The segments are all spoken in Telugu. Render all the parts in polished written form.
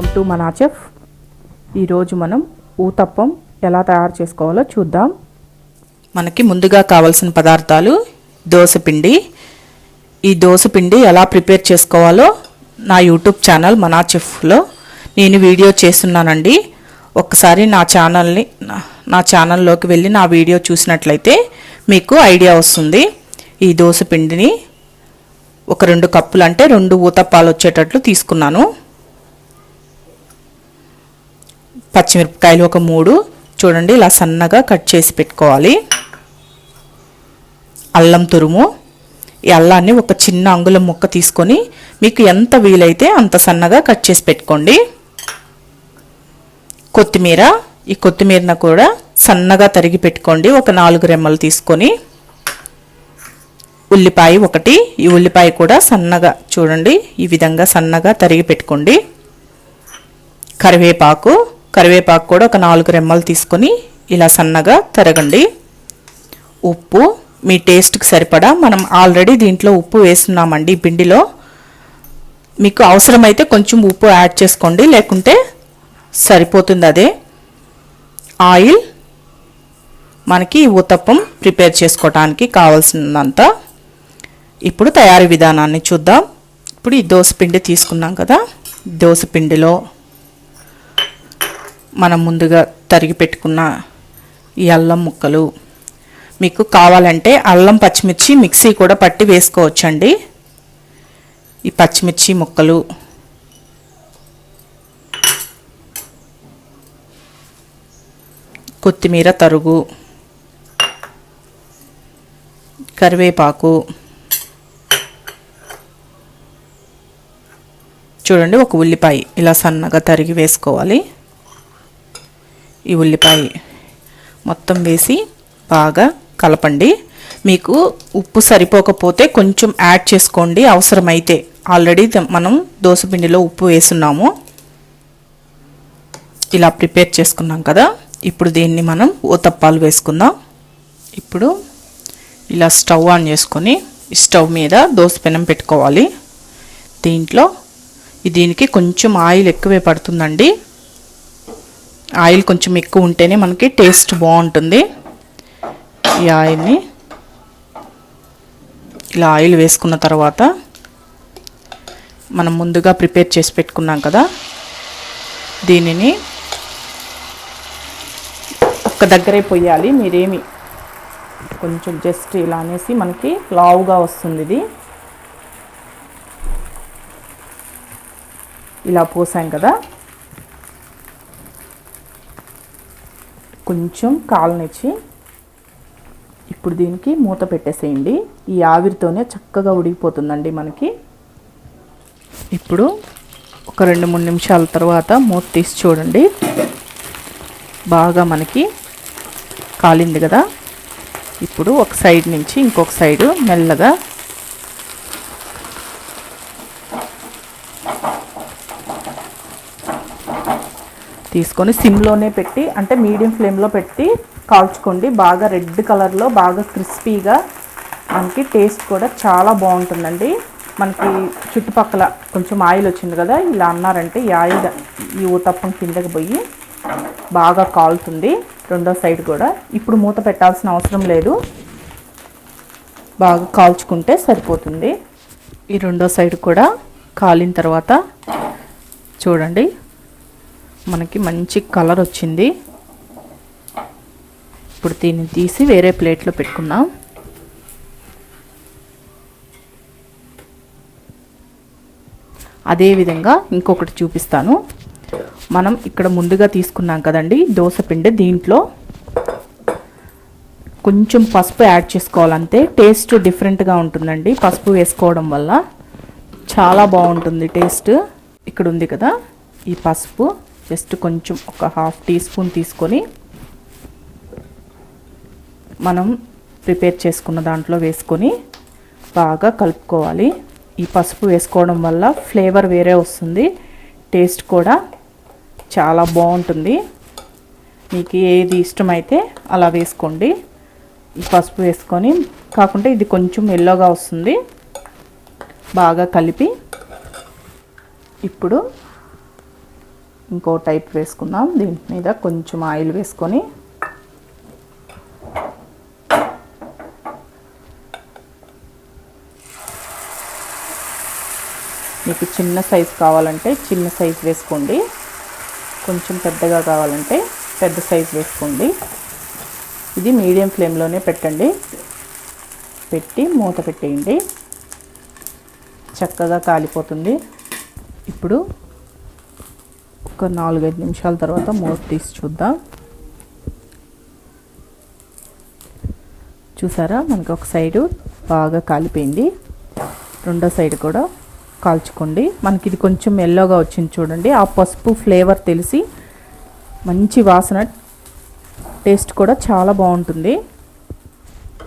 వెల్కమ్ టు మనా చెఫ్. ఈరోజు మనం ఊతప్పం ఎలా తయారు చేసుకోవాలో చూద్దాం. మనకి ముందుగా కావాల్సిన పదార్థాలు దోసపిండి. ఈ దోసపిండి ఎలా ప్రిపేర్ చేసుకోవాలో నా యూట్యూబ్ ఛానల్ మనా చెఫ్లో నేను వీడియో చేస్తున్నానండి. ఒక్కసారి నా ఛానల్లోకి వెళ్ళి నా వీడియో చూసినట్లయితే మీకు ఐడియా వస్తుంది. ఈ దోసపిండిని ఒక 2 కప్పులు అంటే 2 ఊతప్పాలు వచ్చేటట్లు తీసుకున్నాను. పచ్చిమిరపకాయలు ఒక 3 చూడండి, ఇలా సన్నగా కట్ చేసి పెట్టుకోవాలి. అల్లం తురుము, ఈ అల్లాన్ని ఒక చిన్న అంగుళం ముక్క తీసుకొని మీకు ఎంత వీలైతే అంత సన్నగా కట్ చేసి పెట్టుకోండి. కొత్తిమీర, ఈ కొత్తిమీరను కూడా సన్నగా తరిగి పెట్టుకోండి. ఒక 4 రెమ్మలు తీసుకొని, ఉల్లిపాయ ఒకటి, ఈ ఉల్లిపాయ కూడా సన్నగా చూడండి ఈ విధంగా సన్నగా తరిగి పెట్టుకోండి. కరివేపాకు కూడా ఒక 4 రెమ్మలు తీసుకొని ఇలా సన్నగా తరగండి. ఉప్పు మీ టేస్ట్కి సరిపడా, మనం ఆల్రెడీ దీంట్లో ఉప్పు వేస్తున్నామండి ఈ పిండిలో. మీకు అవసరమైతే కొంచెం ఉప్పు యాడ్ చేసుకోండి, లేకుంటే సరిపోతుంది అదే. ఆయిల్ మనకి ఊతప్పం ప్రిపేర్ చేసుకోవడానికి కావాల్సినంత. ఇప్పుడు తయారీ విధానాన్ని చూద్దాం. ఇప్పుడు ఈ దోసపిండి తీసుకున్నాం కదా, దోసపిండిలో మనం ముందుగా తరిగి పెట్టుకున్న ఈ అల్లం ముక్కలు, మీకు కావాలంటే అల్లం పచ్చిమిర్చి మిక్సీ కూడా పట్టి వేసుకోవచ్చండి. ఈ పచ్చిమిర్చి ముక్కలు, కొత్తిమీర తరుగు, కరివేపాకు, చూడండి ఒక ఉల్లిపాయ ఇలా సన్నగా తరిగి వేసుకోవాలి. ఈ ఉల్లిపాయ మొత్తం వేసి బాగా కలపండి. మీకు ఉప్పు సరిపోకపోతే కొంచెం యాడ్ చేసుకోండి అవసరమైతే. ఆల్రెడీ మనం దోసపిండిలో ఉప్పు వేస్తున్నాము. ఇలా ప్రిపేర్ చేసుకున్నాం కదా, ఇప్పుడు దీన్ని మనం ఊతప్పాలు వేసుకుందాం. ఇప్పుడు ఇలా స్టవ్ ఆన్ చేసుకొని ఈ స్టవ్ మీద దోసపెనం పెట్టుకోవాలి. దీనికి కొంచెం ఆయిల్ ఎక్కువే పడుతుందండి. ఆయిల్ కొంచెం ఎక్కువ ఉంటేనే మనకి టేస్ట్ బాగుంటుంది. ఈ ఆయిల్ని ఇలా ఆయిల్ వేసుకున్న తర్వాత మనం ముందుగా ప్రిపేర్ చేసి పెట్టుకున్నాం కదా, దీనిని ఒక్క దగ్గరే పొయ్యాలి. మీరేమి కొంచెం జస్ట్ ఇలా అనేసి మనకి లావుగా వస్తుంది. ఇది ఇలా పోసాం కదా, కొంచెం కాలనిచ్చి ఇప్పుడు దీనికి మూత పెట్టేసేయండి. ఈ ఆవిరితోనే చక్కగా ఉడికిపోతుందండి మనకి. ఇప్పుడు ఒక 2-3 నిమిషాల తర్వాత మూత తీసి చూడండి, బాగా మనకి కాలింది కదా. ఇప్పుడు ఒక సైడ్ నుంచి ఇంకొక సైడు మెల్లగా తీసుకొని సిమ్లోనే పెట్టి, అంటే మీడియం ఫ్లేమ్లో పెట్టి కాల్చుకోండి. బాగా రెడ్ కలర్లో బాగా క్రిస్పీగా, మనకి టేస్ట్ కూడా చాలా బాగుంటుందండి. మనకి చుట్టుపక్కల కొంచెం ఆయిల్ వచ్చింది కదా, ఇలా అన్నారంటే ఈ ఆయిల్ ఈ ఊతప్పం కిందకి పోయి బాగా కాలుతుంది. రెండో సైడ్ కూడా ఇప్పుడు మూత పెట్టాల్సిన అవసరం లేదు, బాగా కాల్చుకుంటే సరిపోతుంది. ఈ రెండో సైడ్ కూడా కాలిన తర్వాత చూడండి మనకి మంచి కలర్ వచ్చింది. ఇప్పుడు దీన్ని తీసి వేరే ప్లేట్లో పెట్టుకుందాం. అదేవిధంగా ఇంకొకటి చూపిస్తాను. మనం ఇక్కడ ముందుగా తీసుకున్నాం కదండి దోసపిండి, దీంట్లో కొంచెం పసుపు యాడ్ చేసుకోవాలంటే టేస్ట్ డిఫరెంట్గా ఉంటుందండి. పసుపు వేసుకోవడం వల్ల చాలా బాగుంటుంది టేస్ట్. ఇక్కడ ఉంది కదా ఈ పసుపు, జస్ట్ కొంచెం ఒక 1/2 టీ స్పూన్ తీసుకొని మనం ప్రిపేర్ చేసుకున్న దాంట్లో వేసుకొని బాగా కలుపుకోవాలి. ఈ పసుపు వేసుకోవడం వల్ల ఫ్లేవర్ వేరే వస్తుంది, టేస్ట్ కూడా చాలా బాగుంటుంది. మీకు ఏది ఇష్టమైతే అలా వేసుకోండి. ఈ పసుపు వేసుకొని, కాకుంటే ఇది కొంచెం ఎల్లోగా వస్తుంది. బాగా కలిపి ఇప్పుడు ఇంకో టైప్ వేసుకుందాం. దీని మీద కొంచెం ఆయిల్ వేసుకొని మీకు చిన్న సైజు కావాలంటే చిన్న సైజు వేసుకోండి, కొంచెం పెద్దగా కావాలంటే పెద్ద సైజు వేసుకోండి. ఇది మీడియం ఫ్లేమ్లోనే పెట్టండి. పెట్టి మూత పెట్టేయండి, చక్కగా కాలిపోతుంది. ఇప్పుడు ఒక 4-5 నిమిషాల తర్వాత మూత తీసి చూద్దాం. చూసారా, మనకు ఒక సైడు బాగా కాలిపోయింది. రెండో సైడ్ కూడా కాల్చుకోండి. మనకి ఇది కొంచెం ఎల్లోగా వచ్చింది చూడండి. ఆ పసుపు ఫ్లేవర్ తెలిసి మంచి వాసన, టేస్ట్ కూడా చాలా బాగుంటుంది.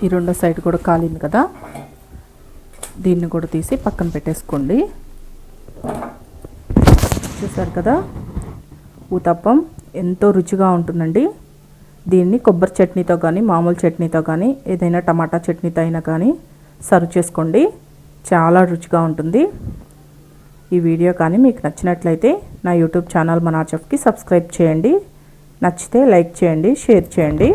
ఈ రెండో సైడ్ కూడా కాలింది కదా, దీన్ని కూడా తీసి పక్కన పెట్టేసుకోండి. చూసారు కదా, ఊతప్పం ఎంతో రుచిగా ఉంటుందండి. దీన్ని కొబ్బరి చట్నీతో కానీ మామూలు చట్నీతో కానీ ఏదైనా టమాటా చట్నీతో అయినా కానీ సర్వ్ చేసుకోండి, చాలా రుచిగా ఉంటుంది. ఈ వీడియో కానీ మీకు నచ్చినట్లయితే నా యూట్యూబ్ ఛానల్ మనా చెఫ్కి సబ్స్క్రైబ్ చేయండి. నచ్చితే లైక్ చేయండి, షేర్ చేయండి.